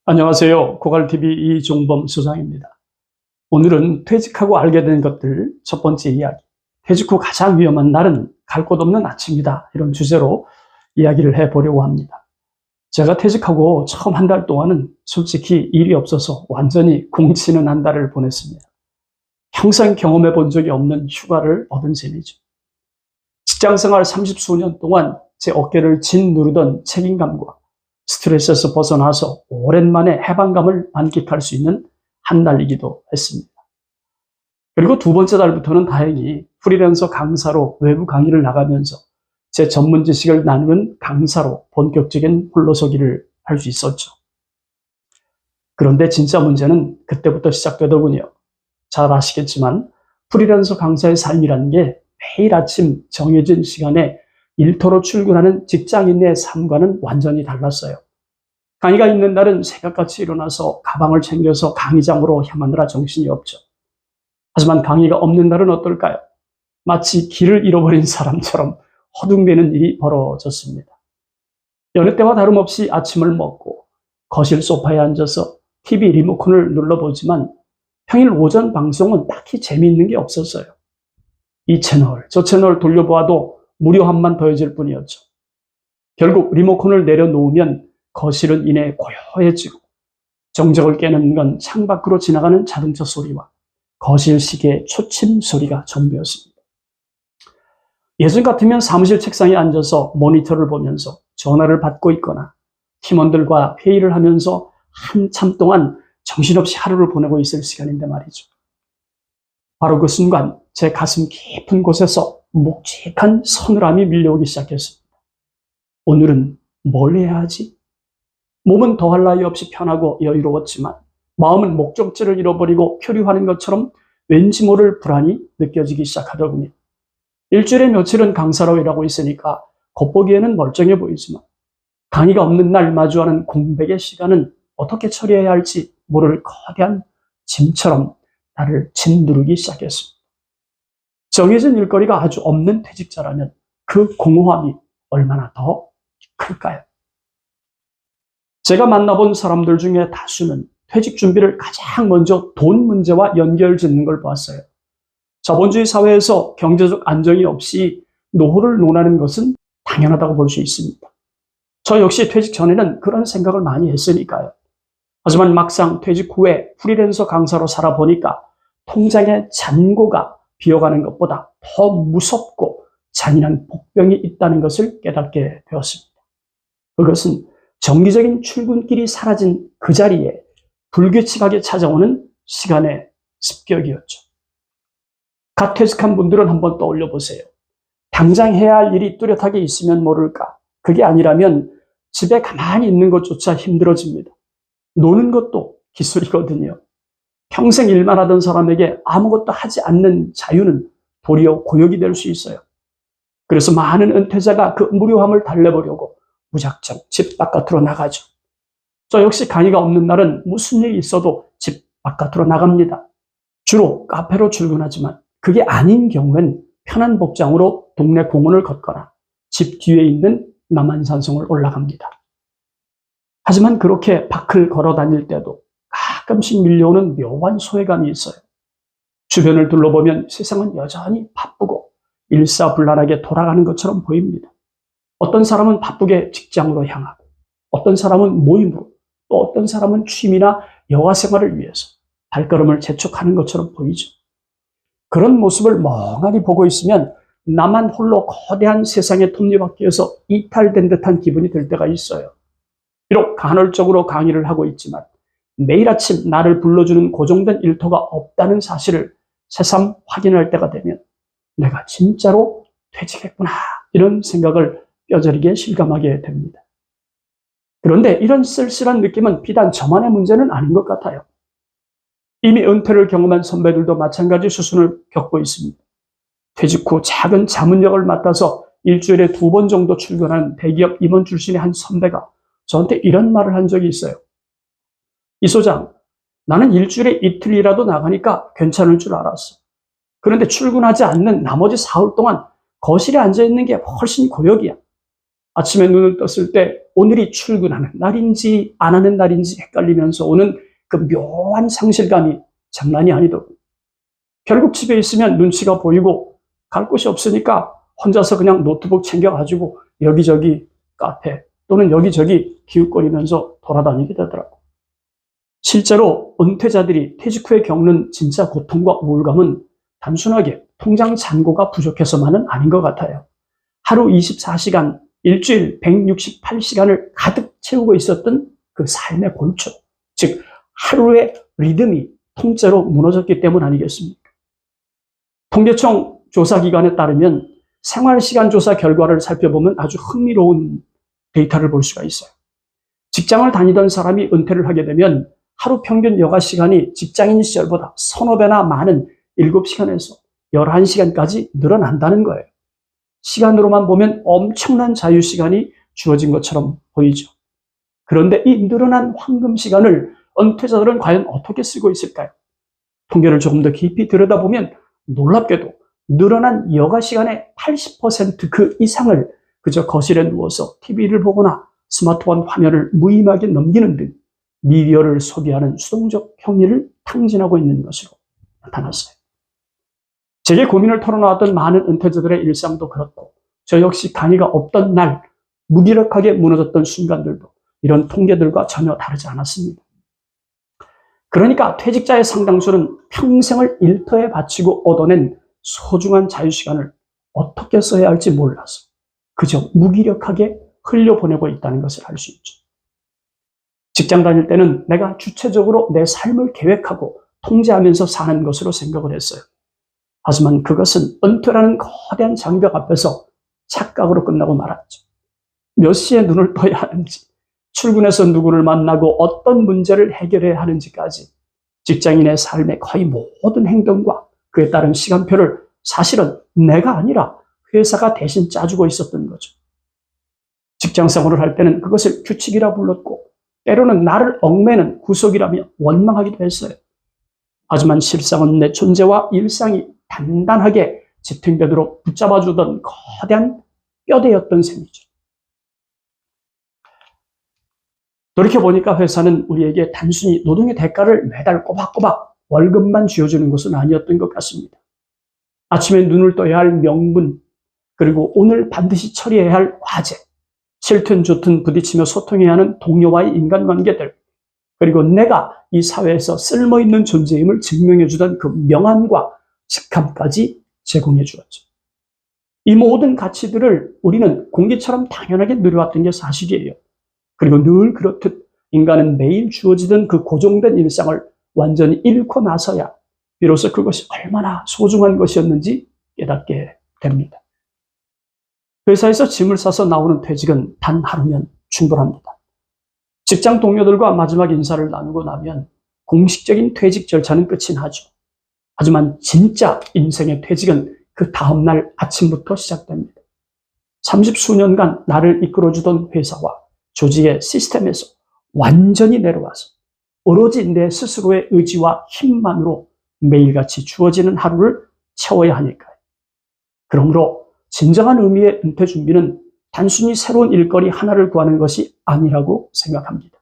안녕하세요. 고갈TV 이종범 소장입니다. 오늘은 퇴직하고 알게 된 것들 첫 번째 이야기. 퇴직 후 가장 위험한 날은 갈 곳 없는 아침이다. 이런 주제로 이야기를 해보려고 합니다. 제가 퇴직하고 처음 한 달 동안은 솔직히 일이 없어서 완전히 공치는 한 달을 보냈습니다. 평생 경험해 본 적이 없는 휴가를 얻은 셈이죠. 직장생활 30수년 동안 제 어깨를 짓누르던 책임감과 스트레스에서 벗어나서 오랜만에 해방감을 만끽할 수 있는 한 달이기도 했습니다. 그리고 두 번째 달부터는 다행히 프리랜서 강사로 외부 강의를 나가면서 제 전문 지식을 나누는 강사로 본격적인 홀로서기를 할 수 있었죠. 그런데 진짜 문제는 그때부터 시작되더군요. 잘 아시겠지만 프리랜서 강사의 삶이라는 게 매일 아침 정해진 시간에 일터로 출근하는 직장인의 삶과는 완전히 달랐어요. 강의가 있는 날은 새벽같이 일어나서 가방을 챙겨서 강의장으로 향하느라 정신이 없죠. 하지만 강의가 없는 날은 어떨까요? 마치 길을 잃어버린 사람처럼 허둥대는 일이 벌어졌습니다. 여느 때와 다름없이 아침을 먹고 거실 소파에 앉아서 TV 리모컨을 눌러보지만 평일 오전 방송은 딱히 재미있는 게 없었어요. 이 채널, 저 채널 돌려보아도 무료함만 더해질 뿐이었죠. 결국 리모컨을 내려놓으면 거실은 이내 고요해지고 정적을 깨는 건 창밖으로 지나가는 자동차 소리와 거실 시계의 초침 소리가 전부였습니다. 예전 같으면 사무실 책상에 앉아서 모니터를 보면서 전화를 받고 있거나 팀원들과 회의를 하면서 한참 동안 정신없이 하루를 보내고 있을 시간인데 말이죠. 바로 그 순간 제 가슴 깊은 곳에서 묵직한 서늘함이 밀려오기 시작했습니다. 오늘은 뭘 해야 하지? 몸은 더할 나위 없이 편하고 여유로웠지만 마음은 목적지를 잃어버리고 표류하는 것처럼 왠지 모를 불안이 느껴지기 시작하더군요. 일주일에 며칠은 강사로 일하고 있으니까 겉보기에는 멀쩡해 보이지만 강의가 없는 날 마주하는 공백의 시간은 어떻게 처리해야 할지 모를 거대한 짐처럼 나를 짓누르기 시작했습니다. 정해진 일거리가 아주 없는 퇴직자라면 그 공허함이 얼마나 더 클까요? 제가 만나본 사람들 중에 다수는 퇴직 준비를 가장 먼저 돈 문제와 연결짓는 걸 보았어요. 자본주의 사회에서 경제적 안정이 없이 노후를 논하는 것은 당연하다고 볼 수 있습니다. 저 역시 퇴직 전에는 그런 생각을 많이 했으니까요. 하지만 막상 퇴직 후에 프리랜서 강사로 살아보니까 통장의 잔고가 비어가는 것보다 더 무섭고 잔인한 복병이 있다는 것을 깨닫게 되었습니다. 그것은 정기적인 출근길이 사라진 그 자리에 불규칙하게 찾아오는 시간의 습격이었죠. 갓 퇴직한 분들은 한번 떠올려 보세요. 당장 해야 할 일이 뚜렷하게 있으면 모를까. 그게 아니라면 집에 가만히 있는 것조차 힘들어집니다. 노는 것도 기술이거든요. 평생 일만 하던 사람에게 아무것도 하지 않는 자유는 도리어 고역이 될 수 있어요. 그래서 많은 은퇴자가 그 무료함을 달래보려고 무작정 집 바깥으로 나가죠. 저 역시 강의가 없는 날은 무슨 일이 있어도 집 바깥으로 나갑니다. 주로 카페로 출근하지만 그게 아닌 경우엔 편한 복장으로 동네 공원을 걷거나 집 뒤에 있는 남한산성을 올라갑니다. 하지만 그렇게 밖을 걸어 다닐 때도 가끔씩 밀려오는 묘한 소외감이 있어요. 주변을 둘러보면 세상은 여전히 바쁘고 일사불란하게 돌아가는 것처럼 보입니다. 어떤 사람은 바쁘게 직장으로 향하고 어떤 사람은 모임으로 또 어떤 사람은 취미나 여가 생활을 위해서 발걸음을 재촉하는 것처럼 보이죠. 그런 모습을 멍하니 보고 있으면 나만 홀로 거대한 세상의 톱니바퀴에서 이탈된 듯한 기분이 들 때가 있어요. 비록 간헐적으로 강의를 하고 있지만 매일 아침 나를 불러주는 고정된 일터가 없다는 사실을 새삼 확인할 때가 되면 내가 진짜로 퇴직했구나 이런 생각을 뼈저리게 실감하게 됩니다. 그런데 이런 쓸쓸한 느낌은 비단 저만의 문제는 아닌 것 같아요. 이미 은퇴를 경험한 선배들도 마찬가지 수순을 겪고 있습니다. 퇴직 후 작은 자문역을 맡아서 일주일에 2번 정도 출근하는 대기업 임원 출신의 한 선배가 저한테 이런 말을 한 적이 있어요. 이 소장, 나는 일주일에 이틀이라도 나가니까 괜찮을 줄 알았어. 그런데 출근하지 않는 나머지 사흘 동안 거실에 앉아있는 게 훨씬 고역이야. 아침에 눈을 떴을 때 오늘이 출근하는 날인지 안 하는 날인지 헷갈리면서 오는 그 묘한 상실감이 장난이 아니더군요. 결국 집에 있으면 눈치가 보이고 갈 곳이 없으니까 혼자서 그냥 노트북 챙겨가지고 여기저기 카페 또는 여기저기 기웃거리면서 돌아다니게 되더라고요. 실제로 은퇴자들이 퇴직 후에 겪는 진짜 고통과 우울감은 단순하게 통장 잔고가 부족해서만은 아닌 것 같아요. 하루 24시간, 일주일 168시간을 가득 채우고 있었던 그 삶의 골조, 즉 하루의 리듬이 통째로 무너졌기 때문 아니겠습니까? 통계청 조사기관에 따르면 생활시간 조사 결과를 살펴보면 아주 흥미로운 데이터를 볼 수가 있어요. 직장을 다니던 사람이 은퇴를 하게 되면 하루 평균 여가 시간이 직장인 시절보다 서너 배나 많은 7시간에서 11시간까지 늘어난다는 거예요. 시간으로만 보면 엄청난 자유시간이 주어진 것처럼 보이죠. 그런데 이 늘어난 황금 시간을 은퇴자들은 과연 어떻게 쓰고 있을까요? 통계를 조금 더 깊이 들여다보면 놀랍게도 늘어난 여가 시간의 80% 그 이상을 그저 거실에 누워서 TV를 보거나 스마트폰 화면을 무의미하게 넘기는 등 미디어를 소비하는 수동적 행위를 탕진하고 있는 것으로 나타났어요. 제게 고민을 털어놓았던 많은 은퇴자들의 일상도 그렇고 저 역시 강의가 없던 날 무기력하게 무너졌던 순간들도 이런 통계들과 전혀 다르지 않았습니다. 그러니까 퇴직자의 상당수는 평생을 일터에 바치고 얻어낸 소중한 자유시간을 어떻게 써야 할지 몰라서 그저 무기력하게 흘려보내고 있다는 것을 알 수 있죠. 직장 다닐 때는 내가 주체적으로 내 삶을 계획하고 통제하면서 사는 것으로 생각을 했어요. 하지만 그것은 은퇴라는 거대한 장벽 앞에서 착각으로 끝나고 말았죠. 몇 시에 눈을 떠야 하는지, 출근해서 누구를 만나고 어떤 문제를 해결해야 하는지까지 직장인의 삶의 거의 모든 행동과 그에 따른 시간표를 사실은 내가 아니라 회사가 대신 짜주고 있었던 거죠. 직장 생활을 할 때는 그것을 규칙이라 불렀고 때로는 나를 얽매는 구속이라며 원망하기도 했어요. 하지만 실상은 내 존재와 일상이 단단하게 지탱되도록 붙잡아주던 거대한 뼈대였던 셈이죠. 돌이켜보니까 회사는 우리에게 단순히 노동의 대가를 매달 꼬박꼬박 월급만 쥐어주는 것은 아니었던 것 같습니다. 아침에 눈을 떠야 할 명분, 그리고 오늘 반드시 처리해야 할 과제, 싫든 좋든 부딪히며 소통해야 하는 동료와의 인간관계들, 그리고 내가 이 사회에서 쓸모있는 존재임을 증명해주던 그 명함과 직함까지 제공해 주었죠. 이 모든 가치들을 우리는 공기처럼 당연하게 누려왔던 게 사실이에요. 그리고 늘 그렇듯 인간은 매일 주어지던 그 고정된 일상을 완전히 잃고 나서야 비로소 그것이 얼마나 소중한 것이었는지 깨닫게 됩니다. 회사에서 짐을 싸서 나오는 퇴직은 단 하루면 충분합니다. 직장 동료들과 마지막 인사를 나누고 나면 공식적인 퇴직 절차는 끝이 나죠. 하지만 진짜 인생의 퇴직은 그 다음날 아침부터 시작됩니다. 30수년간 나를 이끌어주던 회사와 조직의 시스템에서 완전히 내려와서 오로지 내 스스로의 의지와 힘만으로 매일같이 주어지는 하루를 채워야 하니까요. 그러므로 진정한 의미의 은퇴 준비는 단순히 새로운 일거리 하나를 구하는 것이 아니라고 생각합니다.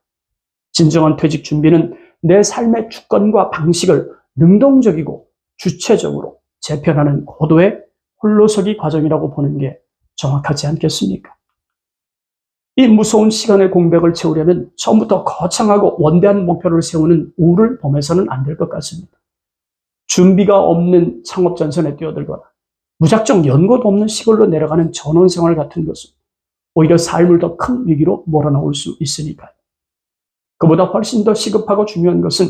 진정한 퇴직 준비는 내 삶의 주권과 방식을 능동적이고 주체적으로 재편하는 고도의 홀로서기 과정이라고 보는 게 정확하지 않겠습니까? 이 무서운 시간의 공백을 채우려면 처음부터 거창하고 원대한 목표를 세우는 우를 범해서는 안 될 것 같습니다. 준비가 없는 창업 전선에 뛰어들거나 무작정 연고도 없는 시골로 내려가는 전원생활 같은 것은 오히려 삶을 더 큰 위기로 몰아넣을 수 있으니까요. 그보다 훨씬 더 시급하고 중요한 것은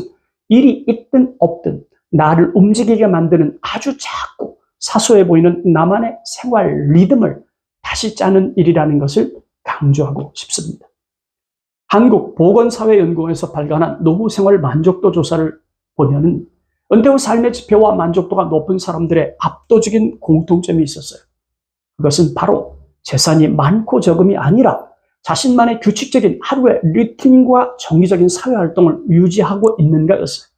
일이 있든 없든 나를 움직이게 만드는 아주 작고 사소해 보이는 나만의 생활 리듬을 다시 짜는 일이라는 것을 강조하고 싶습니다. 한국보건사회연구원에서 발간한 노후생활 만족도 조사를 보면은 은퇴 후 삶의 지표와 만족도가 높은 사람들의 압도적인 공통점이 있었어요. 그것은 바로 재산이 많고 적음이 아니라 자신만의 규칙적인 하루의 루틴과 정기적인 사회활동을 유지하고 있는가였어요.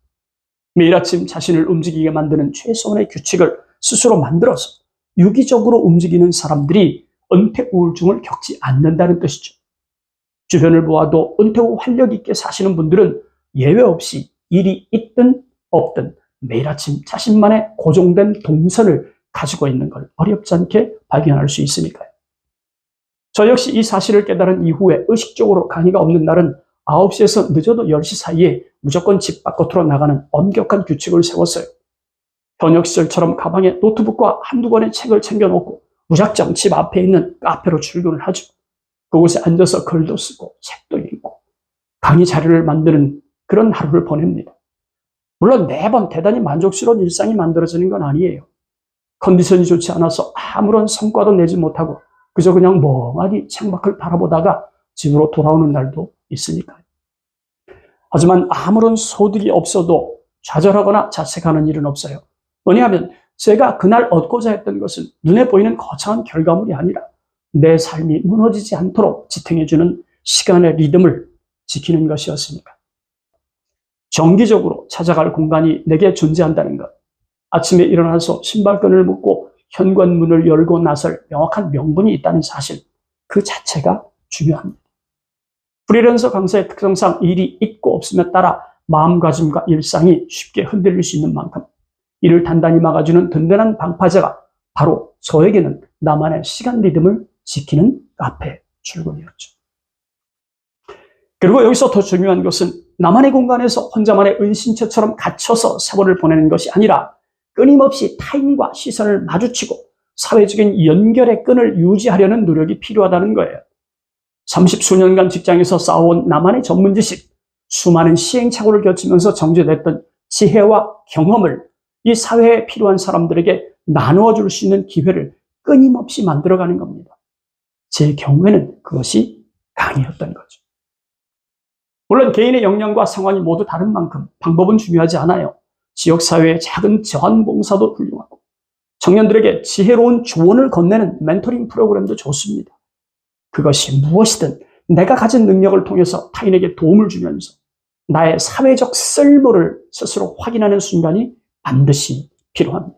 매일 아침 자신을 움직이게 만드는 최소한의 규칙을 스스로 만들어서 유기적으로 움직이는 사람들이 은퇴 우울증을 겪지 않는다는 뜻이죠. 주변을 보아도 은퇴 후 활력 있게 사시는 분들은 예외 없이 일이 있든 없든 매일 아침 자신만의 고정된 동선을 가지고 있는 걸 어렵지 않게 발견할 수 있으니까요. 저 역시 이 사실을 깨달은 이후에 의식적으로 강의가 없는 날은 9시에서 늦어도 10시 사이에 무조건 집 바깥으로 나가는 엄격한 규칙을 세웠어요. 현역 시절처럼 가방에 노트북과 한두 권의 책을 챙겨놓고 무작정 집 앞에 있는 카페로 출근을 하죠. 그곳에 앉아서 글도 쓰고 책도 읽고 강의 자료를 만드는 그런 하루를 보냅니다. 물론 매번 대단히 만족스러운 일상이 만들어지는 건 아니에요. 컨디션이 좋지 않아서 아무런 성과도 내지 못하고 그저 그냥 멍하니 창밖을 바라보다가 집으로 돌아오는 날도 있으니까요. 하지만 아무런 소득이 없어도 좌절하거나 자책하는 일은 없어요. 왜냐하면 제가 그날 얻고자 했던 것은 눈에 보이는 거창한 결과물이 아니라 내 삶이 무너지지 않도록 지탱해주는 시간의 리듬을 지키는 것이었으니까. 정기적으로 찾아갈 공간이 내게 존재한다는 것, 아침에 일어나서 신발끈을 묶고 현관문을 열고 나설 명확한 명분이 있다는 사실, 그 자체가 중요합니다. 프리랜서 강사의 특성상 일이 있고 없음에 따라 마음가짐과 일상이 쉽게 흔들릴 수 있는 만큼 이를 단단히 막아주는 든든한 방파제가 바로 저에게는 나만의 시간 리듬을 지키는 카페 출근이었죠. 그리고 여기서 더 중요한 것은 나만의 공간에서 혼자만의 은신처처럼 갇혀서 세월을 보내는 것이 아니라 끊임없이 타인과 시선을 마주치고 사회적인 연결의 끈을 유지하려는 노력이 필요하다는 거예요. 30수년간 직장에서 쌓아온 나만의 전문 지식, 수많은 시행착오를 겪으면서 정제됐던 지혜와 경험을 이 사회에 필요한 사람들에게 나누어 줄 수 있는 기회를 끊임없이 만들어가는 겁니다. 제 경우에는 그것이 강의였던 거죠. 물론 개인의 역량과 상황이 모두 다른 만큼 방법은 중요하지 않아요. 지역사회의 작은 자원봉사도 훌륭하고 청년들에게 지혜로운 조언을 건네는 멘토링 프로그램도 좋습니다. 그것이 무엇이든 내가 가진 능력을 통해서 타인에게 도움을 주면서 나의 사회적 쓸모를 스스로 확인하는 순간이 반드시 필요합니다.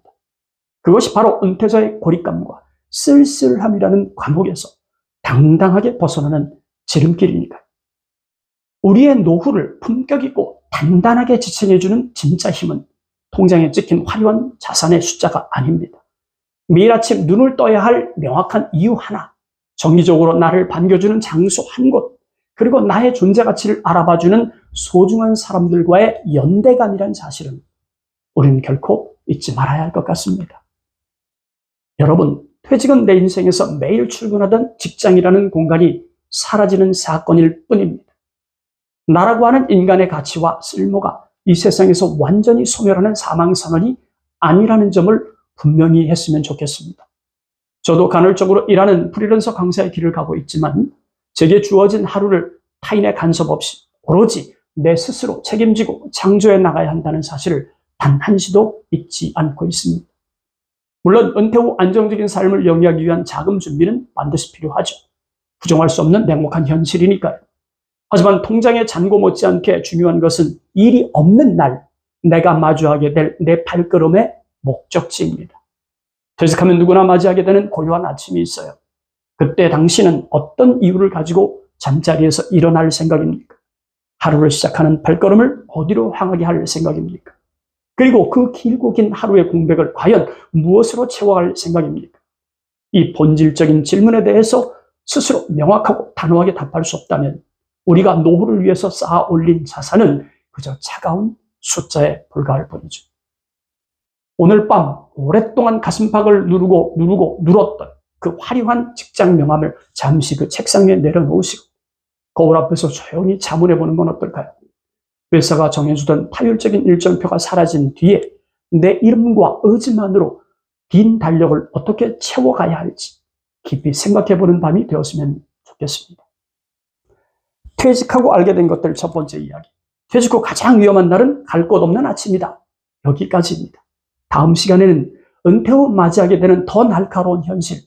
그것이 바로 은퇴자의 고립감과 쓸쓸함이라는 감옥에서 당당하게 벗어나는 지름길이니까요. 우리의 노후를 품격 있고 단단하게 지탱해주는 진짜 힘은 통장에 찍힌 화려한 자산의 숫자가 아닙니다. 매일 아침 눈을 떠야 할 명확한 이유 하나, 정기적으로 나를 반겨주는 장소 한 곳, 그리고 나의 존재 가치를 알아봐주는 소중한 사람들과의 연대감이란 사실은 우리는 결코 잊지 말아야 할 것 같습니다. 여러분, 퇴직은 내 인생에서 매일 출근하던 직장이라는 공간이 사라지는 사건일 뿐입니다. 나라고 하는 인간의 가치와 쓸모가 이 세상에서 완전히 소멸하는 사망선언이 아니라는 점을 분명히 했으면 좋겠습니다. 저도 간헐적으로 일하는 프리랜서 강사의 길을 가고 있지만 제게 주어진 하루를 타인의 간섭 없이 오로지 내 스스로 책임지고 창조해 나가야 한다는 사실을 단 한시도 잊지 않고 있습니다. 물론 은퇴 후 안정적인 삶을 영위하기 위한 자금 준비는 반드시 필요하죠. 부정할 수 없는 냉혹한 현실이니까요. 하지만 통장의 잔고 못지않게 중요한 것은 일이 없는 날 내가 마주하게 될 내 발걸음의 목적지입니다. 퇴직하면 누구나 맞이하게 되는 고요한 아침이 있어요. 그때 당신은 어떤 이유를 가지고 잠자리에서 일어날 생각입니까? 하루를 시작하는 발걸음을 어디로 향하게 할 생각입니까? 그리고 그 길고 긴 하루의 공백을 과연 무엇으로 채워갈 생각입니까? 이 본질적인 질문에 대해서 스스로 명확하고 단호하게 답할 수 없다면 우리가 노후를 위해서 쌓아 올린 자산은 그저 차가운 숫자에 불과할 뿐이죠. 오늘 밤 오랫동안 가슴팍을 누르고 눌었던 그 화려한 직장 명함을 잠시 그 책상 위에 내려놓으시고 거울 앞에서 조용히 자문해보는 건 어떨까요? 회사가 정해주던 타율적인 일정표가 사라진 뒤에 내 이름과 의지만으로 빈 달력을 어떻게 채워가야 할지 깊이 생각해보는 밤이 되었으면 좋겠습니다. 퇴직하고 알게 된 것들 첫 번째 이야기. 퇴직 후 가장 위험한 날은 갈 곳 없는 아침이다. 여기까지입니다. 다음 시간에는 은퇴 후 맞이하게 되는 더 날카로운 현실.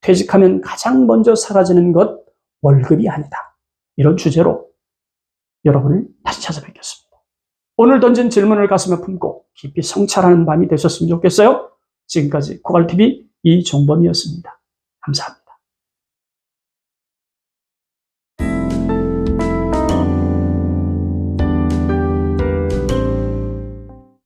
퇴직하면 가장 먼저 사라지는 것, 월급이 아니다. 이런 주제로 여러분을 다시 찾아뵙겠습니다. 오늘 던진 질문을 가슴에 품고 깊이 성찰하는 밤이 되셨으면 좋겠어요. 지금까지 고갈TV 이종범이었습니다. 감사합니다.